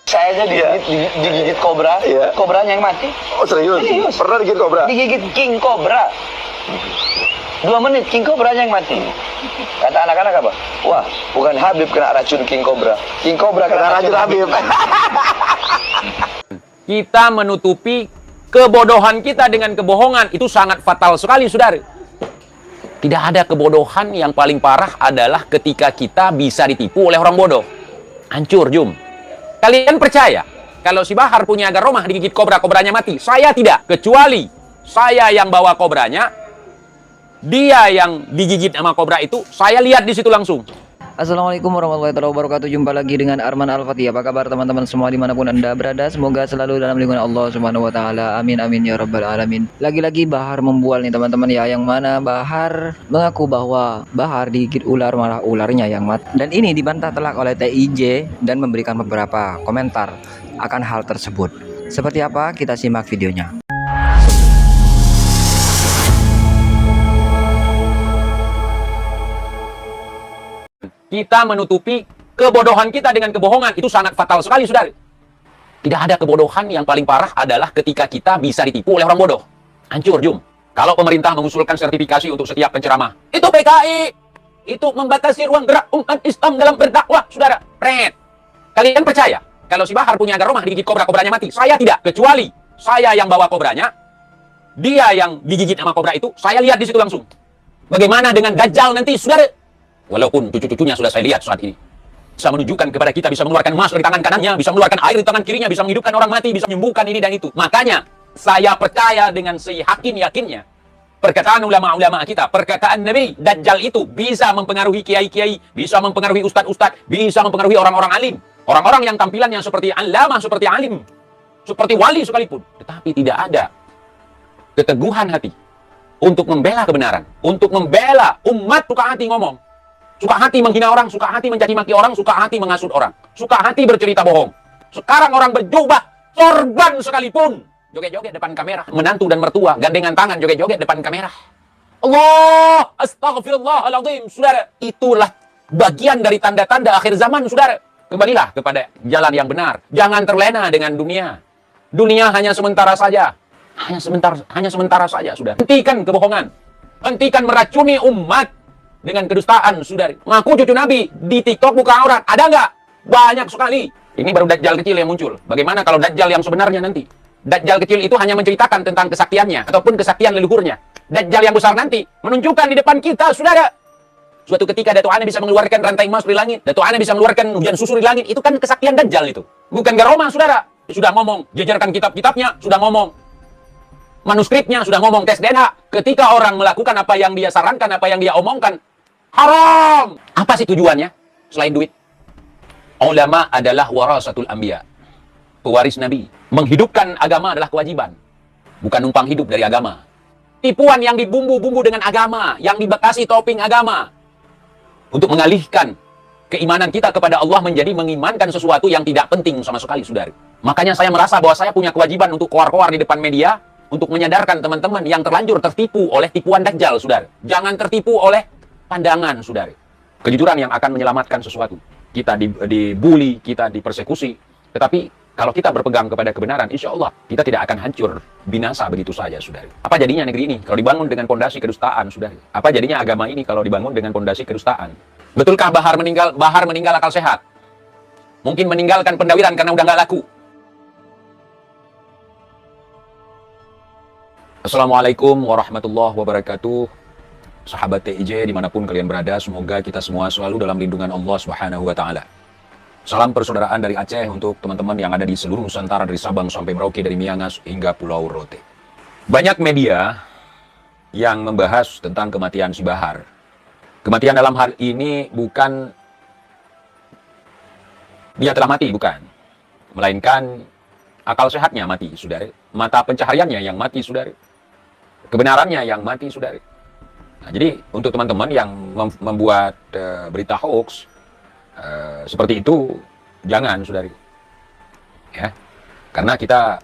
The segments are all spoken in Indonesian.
Saya aja digigit kobra, Iya. kobranya yang mati. Oh serius? Serius. Pernah digigit kobra? Digigit king kobra. 2 menit king kobranya yang mati. Kata anak-anak apa? Wah, bukan Habib kena racun king kobra. King kobra kena racun Habib. Kita menutupi kebodohan kita dengan kebohongan. Itu sangat fatal sekali, saudara. Tidak ada kebodohan yang paling parah adalah ketika kita bisa ditipu oleh orang bodoh. Hancur, Jum. Kalian percaya kalau si Bahar punya agar rumah digigit kobra, kobranya mati? Saya tidak. Kecuali saya yang bawa kobranya, dia yang digigit sama kobra itu, saya lihat di situ langsung. Assalamualaikum warahmatullahi wabarakatuh. Jumpa lagi dengan Arman Al-Fatih. Apa kabar teman-teman semua dimanapun anda berada? Semoga selalu dalam lindungan Allah Subhanahu Wa Taala. Amin amin ya rabbal alamin. Lagi-lagi Bahar membual nih teman-teman ya. Yang mana Bahar mengaku bahwa Bahar digigit ular, malah ularnya yang mati. Dan ini dibantah telak oleh TIJ dan memberikan beberapa komentar akan hal tersebut. Seperti apa? Kita simak videonya. Kita menutupi kebodohan kita dengan kebohongan. Itu sangat fatal sekali, saudara. Tidak ada kebodohan yang paling parah adalah ketika kita bisa ditipu oleh orang bodoh. Hancur, Jum. Kalau pemerintah mengusulkan sertifikasi untuk setiap penceramah, itu PKI. Itu membatasi ruang gerak umat Islam dalam berdakwah, saudara. Pret. Kalian percaya kalau si Bahar punya agar rumah digigit kobra, kobranya mati? Saya tidak. Kecuali saya yang bawa kobranya, dia yang digigit sama kobra itu, saya lihat di situ langsung. Bagaimana dengan Dajjal nanti, saudara? Walaupun cucu-cucunya sudah saya lihat saat ini. Bisa menunjukkan kepada kita, bisa mengeluarkan emas dari tangan kanannya, bisa mengeluarkan air di tangan kirinya, bisa menghidupkan orang mati, bisa menyembuhkan ini dan itu. Makanya, saya percaya dengan seyakin-yakinnya. Perkataan ulama-ulama kita, perkataan Nabi, Dajjal itu bisa mempengaruhi kiai-kiai, bisa mempengaruhi ustadz-ustadz, bisa mempengaruhi orang-orang alim. Orang-orang yang tampilannya seperti alama, seperti alim, seperti wali sekalipun. Tetapi tidak ada keteguhan hati untuk membela kebenaran, untuk membela umat. Suka hati ngomong, suka hati menghina orang, suka hati mencaci maki orang, suka hati mengasut orang, suka hati bercerita bohong. Sekarang orang berjubah, sorban sekalipun, joget-joget depan kamera. Menantu dan mertua gandengan tangan joget-joget depan kamera. Allah, astagfirullahaladzim, saudara. Itulah bagian dari tanda-tanda akhir zaman, saudara. Kembalilah kepada jalan yang benar. Jangan terlena dengan dunia. Dunia hanya sementara saja. Hanya sementara saja, saudara. Hentikan kebohongan. Hentikan meracuni umat dengan kedustaan, saudari. Ngaku cucu Nabi, di TikTok buka aurat. Ada nggak? Banyak sekali. Ini baru Dajjal kecil yang muncul. Bagaimana kalau Dajjal yang sebenarnya nanti? Dajjal kecil itu hanya menceritakan tentang kesaktiannya, ataupun kesaktian leluhurnya. Dajjal yang besar nanti menunjukkan di depan kita, saudara. Suatu ketika Datuk Ana bisa mengeluarkan rantai emas dari langit. Datuk Ana bisa mengeluarkan hujan susu dari langit. Itu kan kesaktian Dajjal itu. Bukan Garoma, saudara. Sudah ngomong, jajarkan kitab-kitabnya, sudah ngomong. Manuskripnya sudah ngomong, tes DNA. Ketika orang melakukan apa yang dia sarankan, apa yang dia omongkan, haram. Apa sih tujuannya selain duit? Ulama adalah warasatul anbiya, pewaris Nabi. Menghidupkan agama adalah kewajiban, bukan numpang hidup dari agama. Tipuan yang dibumbu-bumbu dengan agama, yang dibekasi topping agama, untuk mengalihkan keimanan kita kepada Allah menjadi mengimankan sesuatu yang tidak penting sama sekali, saudari. Makanya saya merasa bahwa saya punya kewajiban untuk koar-koar di depan media, untuk menyadarkan teman-teman yang terlanjur tertipu oleh tipuan Dajjal, saudara. Jangan tertipu oleh pandangan, saudari. Kejujuran yang akan menyelamatkan sesuatu. Kita dibully, kita dipersekusi. Tetapi kalau kita berpegang kepada kebenaran, insya Allah kita tidak akan hancur, binasa begitu saja, saudari. Apa jadinya negeri ini kalau dibangun dengan pondasi kedustaan, saudari? Apa jadinya agama ini kalau dibangun dengan pondasi kedustaan? Betulkah Bahar meninggal akal sehat? Mungkin meninggalkan pendawiran karena udah nggak laku. Assalamualaikum warahmatullahi wabarakatuh. Sahabat TIJ dimanapun kalian berada, semoga kita semua selalu dalam lindungan Allah Subhanahu Wa Taala. Salam persaudaraan dari Aceh untuk teman-teman yang ada di seluruh Nusantara, dari Sabang sampai Merauke, dari Miangas hingga Pulau Rote. Banyak media yang membahas tentang kematian si Bahar. Kematian dalam hal ini bukan dia telah mati, bukan. Melainkan akal sehatnya mati, saudara. Mata pencahariannya yang mati, saudara. Kebenarannya yang mati, saudara. Nah, jadi untuk teman-teman yang membuat berita hoax seperti itu, jangan, saudari. Ya, karena kita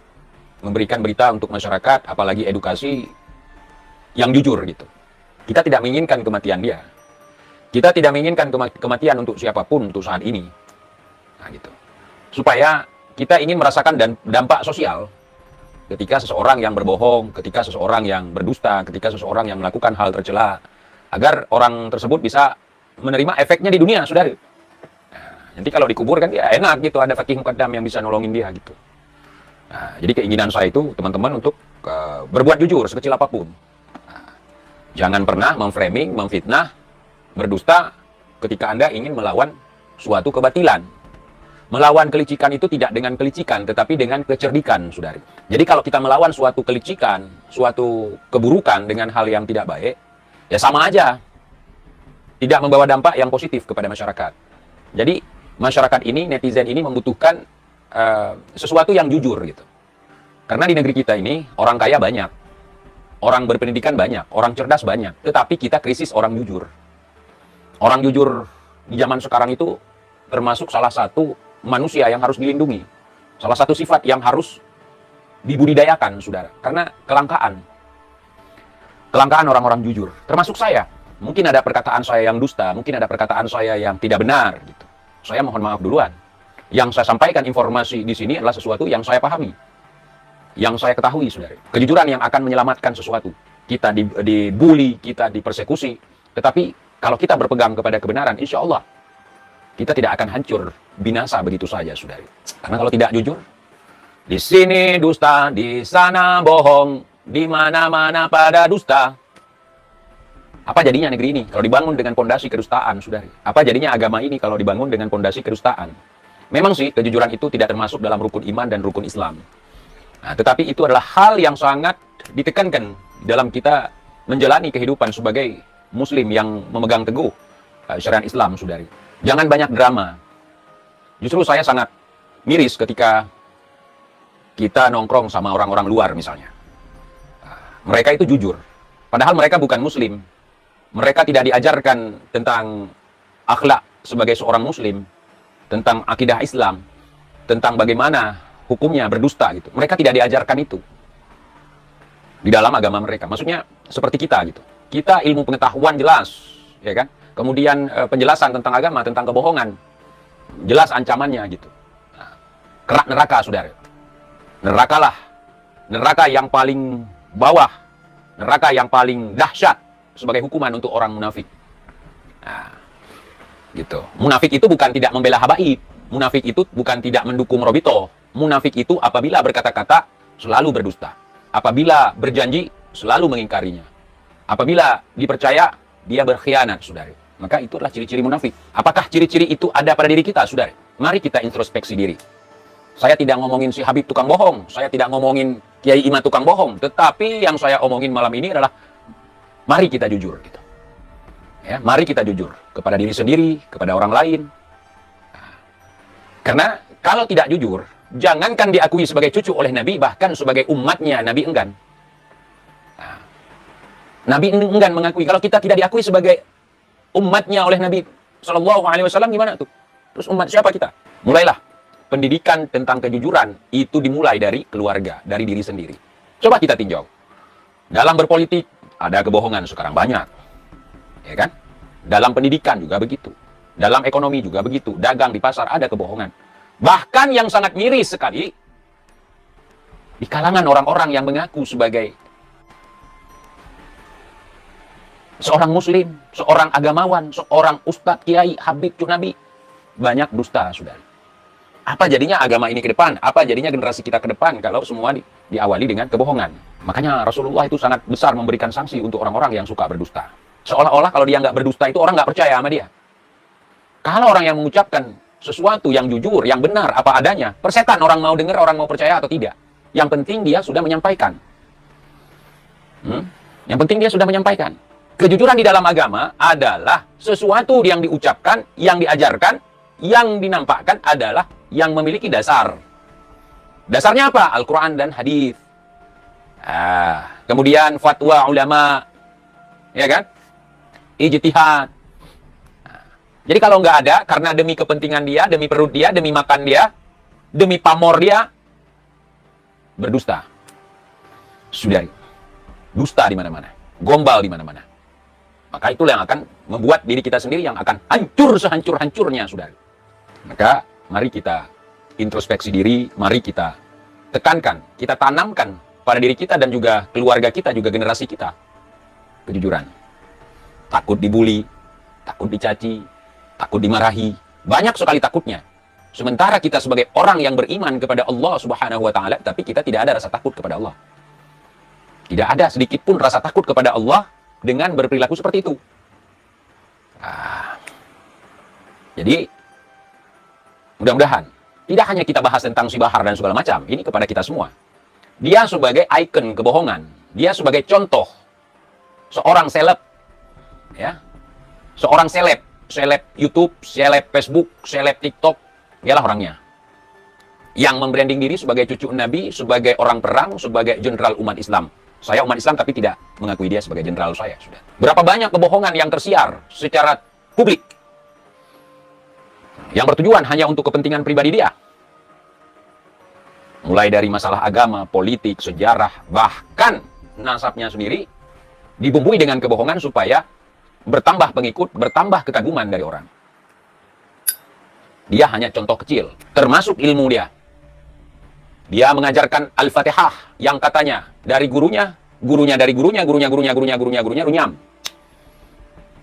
memberikan berita untuk masyarakat, apalagi edukasi yang jujur gitu. Kita tidak menginginkan kematian dia. Kita tidak menginginkan kematian untuk siapapun untuk saat ini. Nah, gitu. Supaya kita ingin merasakan dampak sosial ketika seseorang yang berbohong, ketika seseorang yang berdusta, ketika seseorang yang melakukan hal tercela, agar orang tersebut bisa menerima efeknya di dunia, saudara. Nah, nanti kalau dikubur kan ya enak gitu, ada fakih mukaddam yang bisa nolongin dia gitu. Nah, jadi keinginan saya itu teman-teman untuk berbuat jujur sekecil apapun. Nah, jangan pernah memframing, memfitnah, berdusta ketika Anda ingin melawan suatu kebatilan. Melawan kelicikan itu tidak dengan kelicikan, tetapi dengan kecerdikan, saudari. Jadi kalau kita melawan suatu kelicikan, suatu keburukan dengan hal yang tidak baik, ya sama aja. Tidak membawa dampak yang positif kepada masyarakat. Jadi masyarakat ini, netizen ini membutuhkan sesuatu yang jujur gitu. Karena di negeri kita ini, orang kaya banyak. Orang berpendidikan banyak, orang cerdas banyak. Tetapi kita krisis orang jujur. Orang jujur di zaman sekarang itu termasuk salah satu manusia yang harus dilindungi. Salah satu sifat yang harus dibudidayakan, saudara. Karena kelangkaan. Kelangkaan orang-orang jujur. Termasuk saya. Mungkin ada perkataan saya yang dusta, mungkin ada perkataan saya yang tidak benar. Gitu. Saya mohon maaf duluan. Yang saya sampaikan informasi di sini adalah sesuatu yang saya pahami. Yang saya ketahui, saudara. Kejujuran yang akan menyelamatkan sesuatu. Kita dibully, kita dipersekusi. Tetapi kalau kita berpegang kepada kebenaran, insya Allah kita tidak akan hancur, binasa begitu saja, saudari. Karena kalau tidak jujur, di sini dusta, di sana bohong, di mana-mana pada dusta. Apa jadinya negeri ini kalau dibangun dengan pondasi kedustaan, saudari? Apa jadinya agama ini kalau dibangun dengan pondasi kedustaan? Memang sih, kejujuran itu tidak termasuk dalam rukun iman dan rukun Islam. Nah, tetapi itu adalah hal yang sangat ditekankan dalam kita menjalani kehidupan sebagai Muslim yang memegang teguh syariat Islam, saudari. Jangan banyak drama. Justru saya sangat miris ketika kita nongkrong sama orang-orang luar misalnya. Mereka itu jujur. Padahal mereka bukan Muslim. Mereka tidak diajarkan tentang akhlak sebagai seorang Muslim. Tentang akidah Islam. Tentang bagaimana hukumnya berdusta gitu. Mereka tidak diajarkan itu. Di dalam agama mereka. Maksudnya seperti kita gitu. Kita ilmu pengetahuan jelas. Ya kan? Kemudian penjelasan tentang agama, tentang kebohongan. Jelas ancamannya gitu. Nah, kerak neraka, saudara. Nerakalah. Neraka yang paling bawah. Neraka yang paling dahsyat sebagai hukuman untuk orang munafik. Nah, gitu. Munafik itu bukan tidak membela habaib. Munafik itu bukan tidak mendukung Robito. Munafik itu apabila berkata-kata selalu berdusta. Apabila berjanji selalu mengingkarinya. Apabila dipercaya dia berkhianat, saudara. Maka itu adalah ciri-ciri munafik. Apakah ciri-ciri itu ada pada diri kita, saudara? Mari kita introspeksi diri. Saya tidak ngomongin si Habib tukang bohong. Saya tidak ngomongin Kiai Ima tukang bohong. Tetapi yang saya omongin malam ini adalah mari kita jujur. Gitu. Ya, mari kita jujur kepada diri sendiri, kepada orang lain. Karena kalau tidak jujur, jangankan diakui sebagai cucu oleh Nabi, bahkan sebagai umatnya Nabi enggan. Nabi enggan mengakui. Kalau kita tidak diakui sebagai umatnya oleh Nabi SAW, gimana tuh? Terus umat siapa kita? Mulailah pendidikan tentang kejujuran itu dimulai dari keluarga, dari diri sendiri. Coba kita tinjau. Dalam berpolitik ada kebohongan sekarang banyak, ya kan? Dalam pendidikan juga begitu. Dalam ekonomi juga begitu. Dagang di pasar ada kebohongan. Bahkan yang sangat miris sekali di kalangan orang-orang yang mengaku sebagai seorang Muslim, seorang agamawan, seorang ustadz, kiai, habib, nabi, banyak dusta, saudara. Apa jadinya agama ini ke depan? Apa jadinya generasi kita ke depan kalau semua diawali dengan kebohongan? Makanya Rasulullah itu sangat besar memberikan sanksi untuk orang-orang yang suka berdusta. Seolah-olah kalau dia nggak berdusta itu orang nggak percaya sama dia. Kalau orang yang mengucapkan sesuatu yang jujur, yang benar, apa adanya, persetan orang mau dengar, orang mau percaya atau tidak. Yang penting dia sudah menyampaikan. Yang penting dia sudah menyampaikan. Kejujuran di dalam agama adalah sesuatu yang diucapkan, yang diajarkan, yang dinampakkan adalah yang memiliki dasar. Dasarnya apa? Al-Quran dan hadis. Kemudian fatwa ulama, ya kan? Ijtihad. Jadi kalau nggak ada, karena demi kepentingan dia, demi perut dia, demi makan dia, demi pamor dia, berdusta. Sudah, dusta di mana-mana, gombal di mana-mana. Maka itulah yang akan membuat diri kita sendiri yang akan hancur sehancur-hancurnya, saudara. Maka mari kita introspeksi diri, mari kita tekankan, kita tanamkan pada diri kita dan juga keluarga kita, juga generasi kita, kejujuran. Takut dibully, takut dicaci, takut dimarahi, banyak sekali takutnya. Sementara kita sebagai orang yang beriman kepada Allah Subhanahu wa Ta'ala, tapi kita tidak ada rasa takut kepada Allah. Tidak ada sedikit pun rasa takut kepada Allah dengan berperilaku seperti itu. Jadi, mudah-mudahan tidak hanya kita bahas tentang si Bahar dan segala macam, ini kepada kita semua. Dia sebagai ikon kebohongan, dia sebagai contoh seorang seleb, ya, seorang seleb YouTube, seleb Facebook, seleb TikTok, dialah orangnya. Yang membranding diri sebagai cucu Nabi, sebagai orang perang, sebagai jenderal umat Islam. Saya umat Islam tapi tidak mengakui dia sebagai jenderal saya, sudah. Berapa banyak kebohongan yang tersiar secara publik yang bertujuan hanya untuk kepentingan pribadi dia. Mulai dari masalah agama, politik, sejarah, bahkan nasabnya sendiri dibumbui dengan kebohongan supaya bertambah pengikut, bertambah kekaguman dari orang. Dia hanya contoh kecil, termasuk ilmu dia. Dia mengajarkan Al-Fatihah yang katanya dari gurunya, gurunya dari gurunya, gurunya runyam.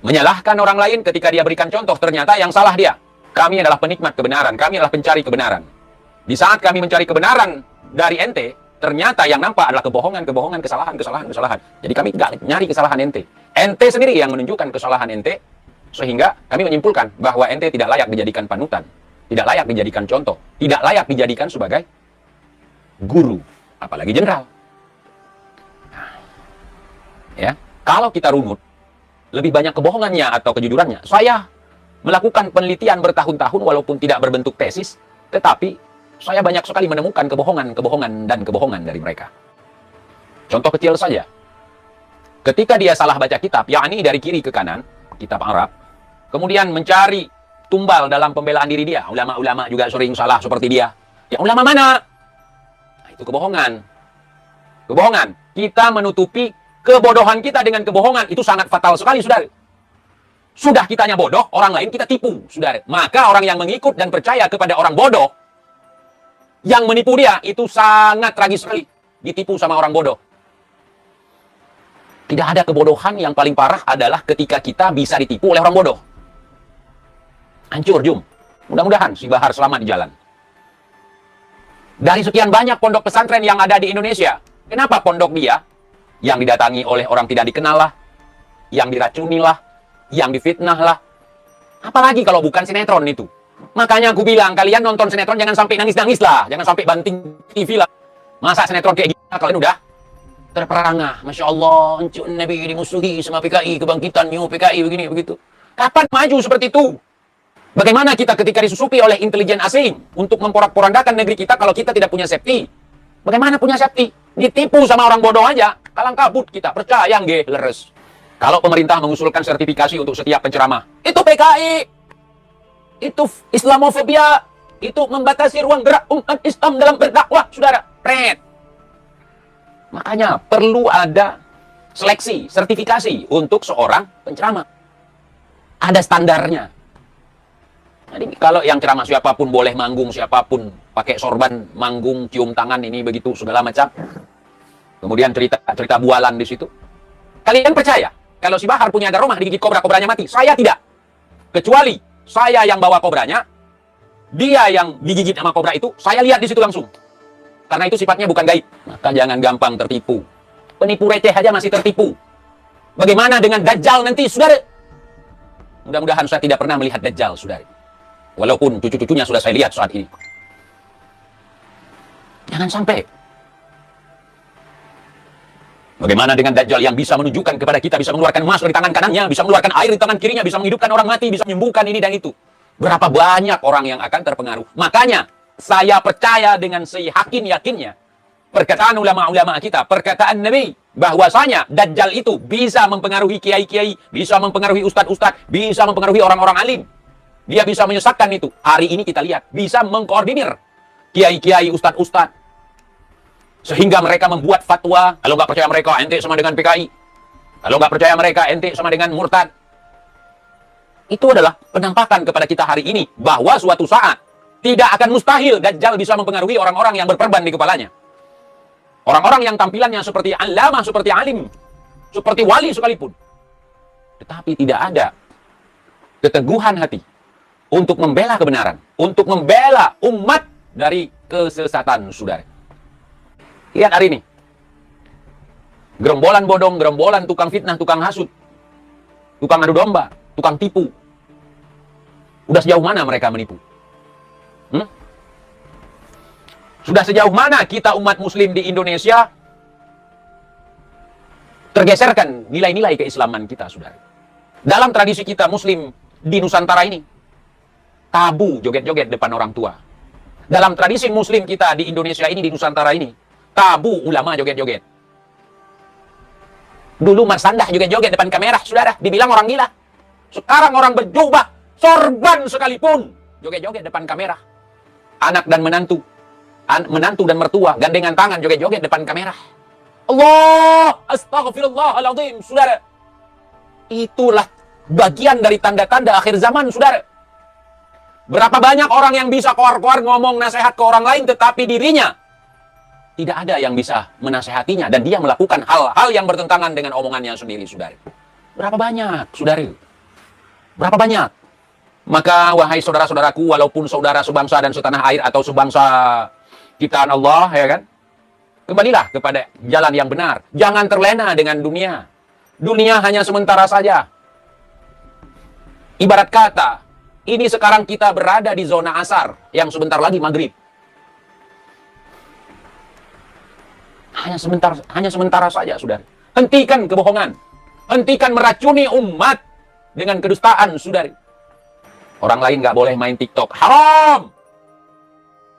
Menyalahkan orang lain ketika dia berikan contoh, ternyata yang salah dia. Kami adalah penikmat kebenaran, kami adalah pencari kebenaran. Di saat kami mencari kebenaran dari ente, ternyata yang nampak adalah kebohongan, kesalahan. Jadi kami tidak nyari kesalahan ente. Ente sendiri yang menunjukkan kesalahan ente, sehingga kami menyimpulkan bahwa ente tidak layak dijadikan panutan, tidak layak dijadikan contoh, tidak layak dijadikan sebagai guru, apalagi jenderal. Ya, kalau kita runut, lebih banyak kebohongannya atau kejujurannya. Saya melakukan penelitian bertahun-tahun walaupun tidak berbentuk tesis, tetapi saya banyak sekali menemukan kebohongan dari mereka. Contoh kecil saja. Ketika dia salah baca kitab, yakni dari kiri ke kanan, kitab Arab, kemudian mencari tumbal dalam pembelaan diri dia. Ulama-ulama juga sering salah seperti dia. Ya, ulama mana? Nah, itu kebohongan. Kebohongan. Kita menutupi kebodohan kita dengan kebohongan. Itu sangat fatal sekali, saudara. Sudah kitanya bodoh, orang lain kita tipu, saudara. Maka orang yang mengikut dan percaya kepada orang bodoh, yang menipu dia, itu sangat tragis sekali. Ditipu sama orang bodoh. Tidak ada kebodohan yang paling parah adalah ketika kita bisa ditipu oleh orang bodoh. Hancur, Jum. Mudah-mudahan si Bahar selamat di jalan. Dari sekian banyak pondok pesantren yang ada di Indonesia, kenapa pondok dia yang didatangi oleh orang tidak dikenal lah, yang diracuni lah, yang difitnah lah. Apalagi kalau bukan sinetron itu. Makanya aku bilang, kalian nonton sinetron jangan sampai nangis-nangis lah. Jangan sampai banting TV lah. Masa sinetron kayak gini, kalian udah terperangah. Masya Allah, Encik Nabi dimusuhi sama PKI, kebangkitan new PKI, begini, begitu. Kapan maju seperti itu? Bagaimana kita ketika disusupi oleh intelijen asing untuk memporak-porandakan negeri kita kalau kita tidak punya safety? Bagaimana punya safety? Ditipu sama orang bodoh aja. Kalang kabut kita, percaya nggih, leres. Kalau pemerintah mengusulkan sertifikasi untuk setiap penceramah, itu PKI, itu Islamofobia, itu membatasi ruang gerak umat Islam dalam berdakwah, saudara. Pret. Makanya perlu ada seleksi, sertifikasi untuk seorang penceramah. Ada standarnya. Jadi kalau yang ceramah siapapun boleh manggung, siapapun pakai sorban, manggung, cium tangan, ini begitu, segala macam. Kemudian cerita bualan di situ. Kalian percaya? Kalau si Bahar punya ada rumah digigit kobra, kobranya mati. Saya tidak. Kecuali saya yang bawa kobranya, dia yang digigit sama kobra itu, saya lihat di situ langsung. Karena itu sifatnya bukan gaib. Maka jangan gampang tertipu. Penipu receh aja masih tertipu. Bagaimana dengan Dajjal nanti, saudara? Mudah-mudahan saya tidak pernah melihat Dajjal, saudara. Walaupun cucu-cucunya sudah saya lihat saat ini. Jangan sampai. Bagaimana dengan Dajjal yang bisa menunjukkan kepada kita, bisa mengeluarkan emas dari tangan kanannya, bisa mengeluarkan air di tangan kirinya, bisa menghidupkan orang mati, bisa menyembuhkan ini dan itu. Berapa banyak orang yang akan terpengaruh. Makanya, saya percaya dengan seyakin-yakinnya, perkataan ulama-ulama kita, perkataan Nabi, bahwasanya Dajjal itu bisa mempengaruhi kiai-kiai, bisa mempengaruhi ustadz-ustadz, bisa mempengaruhi orang-orang alim. Dia bisa menyesatkan itu. Hari ini kita lihat, bisa mengkoordinir kiai-kiai, ustadz-ustadz. Sehingga mereka membuat fatwa, kalau nggak percaya mereka, ente sama dengan PKI. Kalau nggak percaya mereka, ente sama dengan murtad. Itu adalah penampakan kepada kita hari ini, bahwa suatu saat, Tidak akan mustahil Dajjal bisa mempengaruhi orang-orang yang berperban di kepalanya. Orang-orang yang tampilannya seperti allamah, seperti alim, seperti wali sekalipun. Tetapi tidak ada keteguhan hati untuk membela kebenaran, untuk membela umat dari kesesatan, saudara. Lihat hari ini. Gerombolan bodong, gerombolan tukang fitnah, tukang hasut, tukang adu domba, tukang tipu. Udah sejauh mana mereka menipu? Sudah sejauh mana kita umat muslim di Indonesia tergeserkan nilai-nilai keislaman kita, saudara. Dalam tradisi kita muslim di Nusantara ini, tabu joget-joget depan orang tua. Dalam tradisi muslim kita di Indonesia ini, di Nusantara ini, tabu ulama joget-joget. Dulu Marsandah joget-joget depan kamera, saudara, dibilang orang gila. Sekarang orang berjubah, sorban sekalipun, joget-joget depan kamera. Anak dan menantu, menantu dan mertua, gandengan tangan, joget-joget depan kamera. Allah, astagfirullahaladzim, saudara. Itulah bagian dari tanda-tanda akhir zaman, saudara. Berapa banyak orang yang bisa keluar-keluar ngomong nasihat ke orang lain, tetapi dirinya tidak ada yang bisa menasehatinya, dan dia melakukan hal-hal yang bertentangan dengan omongannya sendiri, saudara. Berapa banyak, saudara? Berapa banyak? Maka, wahai saudara-saudaraku, walaupun saudara sebangsa dan setanah air atau sebangsa ciptaan Allah, ya kan? Kembalilah kepada jalan yang benar. Jangan terlena dengan dunia. Dunia hanya sementara saja. Ibarat kata, ini sekarang kita berada di zona asar, yang sebentar lagi maghrib. Hanya sementara saja, saudara. Hentikan kebohongan. Hentikan meracuni umat dengan kedustaan, saudari. Orang lain nggak boleh main TikTok. Haram!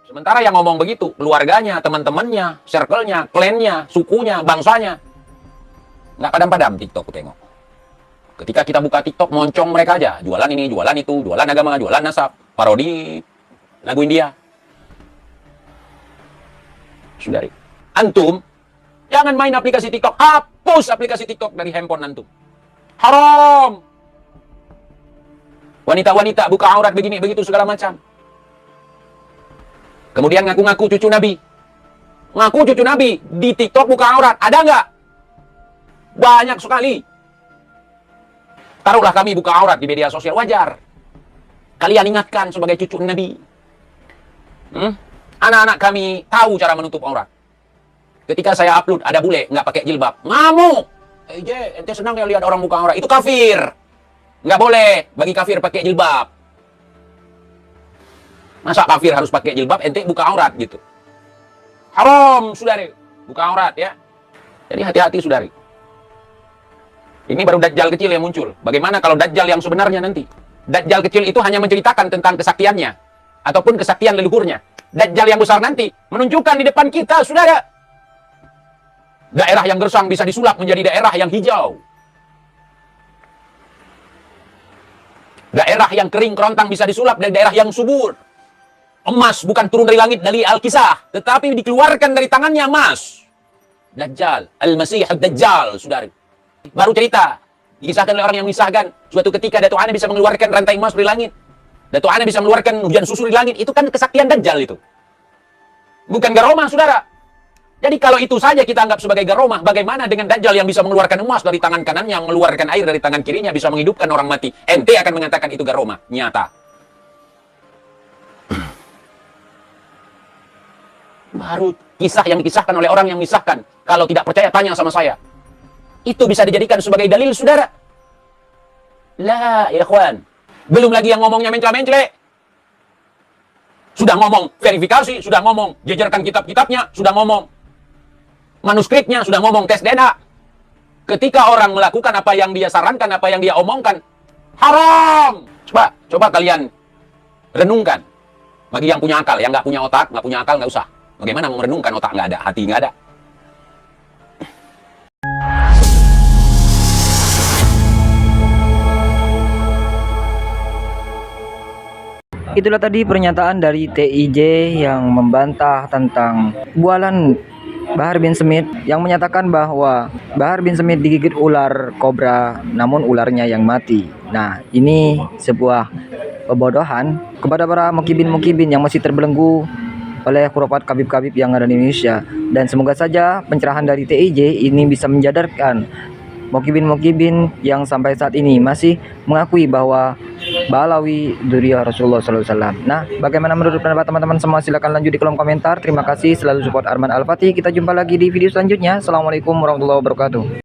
Sementara yang ngomong begitu, keluarganya, teman-temannya, circle-nya, klannya, sukunya, bangsanya. Nggak padam-padam TikTok, tengok. Ketika kita buka TikTok, moncong mereka aja. Jualan ini, jualan itu, jualan agama, jualan nasab, parodi lagu India. Saudari, antum, jangan main aplikasi TikTok. Hapus aplikasi TikTok dari handphone antum. Haram! Wanita-wanita buka aurat begini, begitu, segala macam. Kemudian ngaku-ngaku cucu Nabi. Ngaku cucu Nabi, di TikTok buka aurat. Ada nggak? Banyak sekali. Taruhlah kami buka aurat di media sosial, wajar. Kalian ingatkan sebagai cucu Nabi. Anak-anak kami tahu cara menutup aurat. Ketika saya upload, ada bule nggak pakai jilbab. Ngamuk! Ente senang ya lihat orang buka aurat. Itu kafir. Nggak boleh bagi kafir pakai jilbab. Masa kafir harus pakai jilbab, ente buka aurat gitu. Haram, saudari. Buka aurat, ya. Jadi hati-hati, saudari. Ini baru Dajjal kecil yang muncul. Bagaimana kalau Dajjal yang sebenarnya nanti? Dajjal kecil itu hanya menceritakan tentang kesaktiannya. Ataupun kesaktian leluhurnya. Dajjal yang besar nanti menunjukkan di depan kita, saudara. Daerah yang gersang bisa disulap menjadi daerah yang hijau. Daerah yang kering kerontang bisa disulap dari daerah yang subur. Emas bukan turun dari langit dari Al-Kisah, tetapi dikeluarkan dari tangannya emas. Dajjal, Al-Masih Ad-Dajjal, saudari. Baru cerita, dikisahkan oleh orang yang mengisahkan, suatu ketika Datuk Ana bisa mengeluarkan rantai emas dari langit. Datuk Ana bisa mengeluarkan hujan susu dari langit. Itu kan kesaktian Dajjal itu. Bukan garomah, saudara. Jadi kalau itu saja kita anggap sebagai garomah, bagaimana dengan Dajjal yang bisa mengeluarkan emas dari tangan kanannya, mengeluarkan air dari tangan kirinya, bisa menghidupkan orang mati. Ente akan mengatakan itu garomah, nyata. Baru kisah yang dikisahkan oleh orang yang mengisahkan. Kalau tidak percaya, tanya sama saya. Itu bisa dijadikan sebagai dalil, saudara. Lah, ya ikhwan. Belum lagi yang ngomongnya mencela-mencele. Sudah ngomong verifikasi, sudah ngomong jejerkan kitab-kitabnya, sudah ngomong manuskripnya, sudah ngomong tes DNA. Ketika orang melakukan apa yang dia sarankan, apa yang dia omongkan, haram. Coba kalian renungkan. Bagi yang punya akal, yang nggak punya otak, nggak punya akal, nggak usah. Bagaimana mau merenungkan, otak nggak ada, hati nggak ada. Itulah tadi pernyataan dari TIJ yang membantah tentang bualan Bahar bin Smith, yang menyatakan bahwa Bahar bin Smith digigit ular kobra namun ularnya yang mati. Nah, ini sebuah kebodohan kepada para mukibin-mukibin yang masih terbelenggu oleh khurafat kabib-kabib yang ada di Indonesia. Dan semoga saja pencerahan dari TIJ ini bisa menjadarkan mukibin-mukibin yang sampai saat ini masih mengakui bahwa Ba'alawi dzurriyyah Rasulullah SAW. Nah, bagaimana menurut pendapat teman-teman semua? Silahkan lanjut di kolom komentar. Terima kasih, selalu support Arman Al-Fatih. Kita jumpa lagi di video selanjutnya. Assalamualaikum warahmatullahi wabarakatuh.